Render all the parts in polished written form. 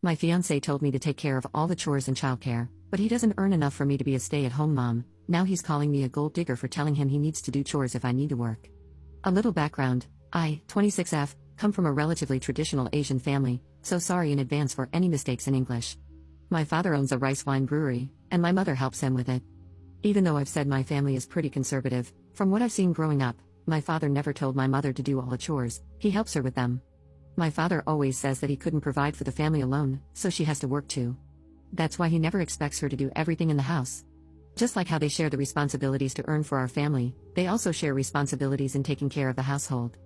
My fiancé told me to take care of all the chores and childcare, but he doesn't earn enough for me to be a stay-at-home mom. Now he's calling me a gold digger for telling him he needs to do chores if I need to work. A little background: I, 26F, come from a relatively traditional Asian family, so sorry in advance for any mistakes in English. My father owns a rice wine brewery, and my mother helps him with it. Even though I've said my family is pretty conservative, from what I've seen growing up, my father never told my mother to do all the chores. He helps her with them. My father always says that he couldn't provide for the family alone, so she has to work too. That's why he never expects her to do everything in the house. Just like how they share the responsibilities to earn for our family, they also share responsibilities in taking care of the household.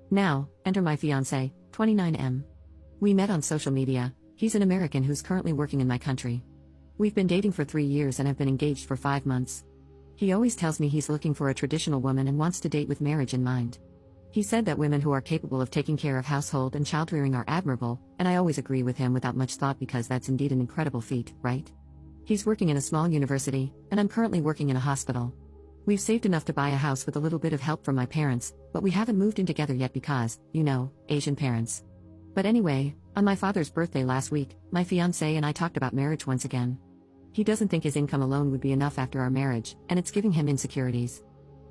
Now, enter my fiancé, 29M. We met on social media. He's an American who's currently working in my country. We've been dating for 3 years and have been engaged for 5 months. He always tells me he's looking for a traditional woman and wants to date with marriage in mind. He said that women who are capable of taking care of household and child-rearing are admirable, and I always agree with him without much thought because that's indeed an incredible feat, right? He's working in a small university, and I'm currently working in a hospital. We've saved enough to buy a house with a little bit of help from my parents, but we haven't moved in together yet because, Asian parents. But anyway, on my father's birthday last week, my fiancé and I talked about marriage once again. He doesn't think his income alone would be enough after our marriage, and it's giving him insecurities.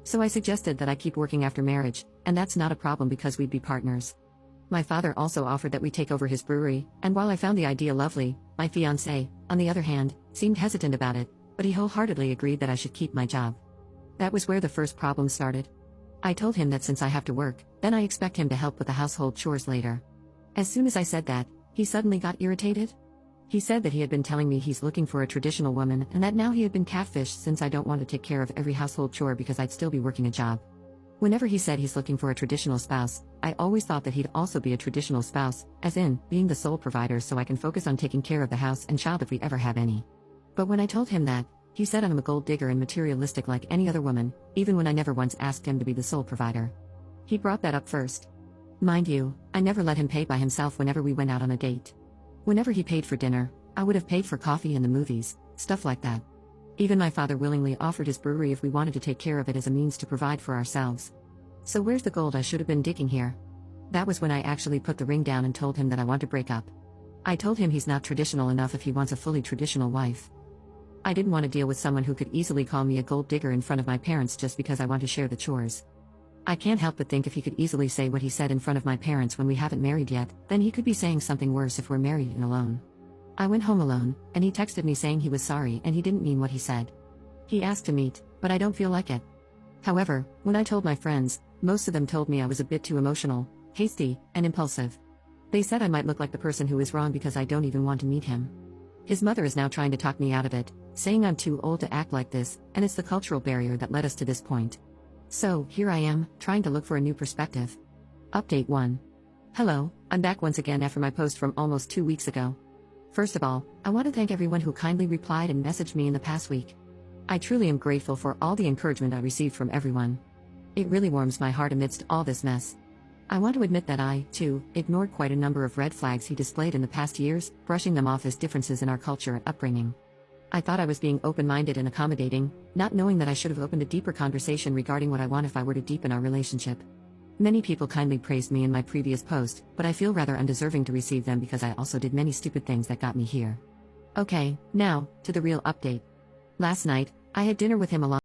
So I suggested that I keep working after marriage, and that's not a problem because we'd be partners. My father also offered that we take over his brewery, and while I found the idea lovely, my fiancé, on the other hand, seemed hesitant about it, but he wholeheartedly agreed that I should keep my job. That was where the first problem started. I told him that since I have to work, then I expect him to help with the household chores later. As soon as I said that, he suddenly got irritated. He said that he had been telling me he's looking for a traditional woman and that now he had been catfished since I don't want to take care of every household chore because I'd still be working a job. Whenever he said he's looking for a traditional spouse, I always thought that he'd also be a traditional spouse, as in, being the sole provider so I can focus on taking care of the house and child if we ever have any. But when I told him that, he said I'm a gold digger and materialistic like any other woman, even when I never once asked him to be the sole provider. He brought that up first. Mind you, I never let him pay by himself whenever we went out on a date. Whenever he paid for dinner, I would have paid for coffee and the movies, stuff like that. Even my father willingly offered his brewery if we wanted to take care of it as a means to provide for ourselves. So where's the gold I should have been digging here? That was when I actually put the ring down and told him that I want to break up. I told him he's not traditional enough if he wants a fully traditional wife. I didn't want to deal with someone who could easily call me a gold digger in front of my parents just because I want to share the chores. I can't help but think if he could easily say what he said in front of my parents when we haven't married yet, then he could be saying something worse if we're married and alone. I went home alone, and he texted me saying he was sorry and he didn't mean what he said. He asked to meet, but I don't feel like it. However, when I told my friends, most of them told me I was a bit too emotional, hasty, and impulsive. They said I might look like the person who is wrong because I don't even want to meet him. His mother is now trying to talk me out of it, saying I'm too old to act like this, and it's the cultural barrier that led us to this point. So, here I am, trying to look for a new perspective. Update 1. Hello, I'm back once again after my post from almost 2 weeks ago. First of all, I want to thank everyone who kindly replied and messaged me in the past week. I truly am grateful for all the encouragement I received from everyone. It really warms my heart amidst all this mess. I want to admit that I, too, ignored quite a number of red flags he displayed in the past years, brushing them off as differences in our culture and upbringing. I thought I was being open-minded and accommodating, not knowing that I should have opened a deeper conversation regarding what I want if I were to deepen our relationship. Many people kindly praised me in my previous post, but I feel rather undeserving to receive them because I also did many stupid things that got me here. Okay, now, to the real update. Last night, I had dinner with him along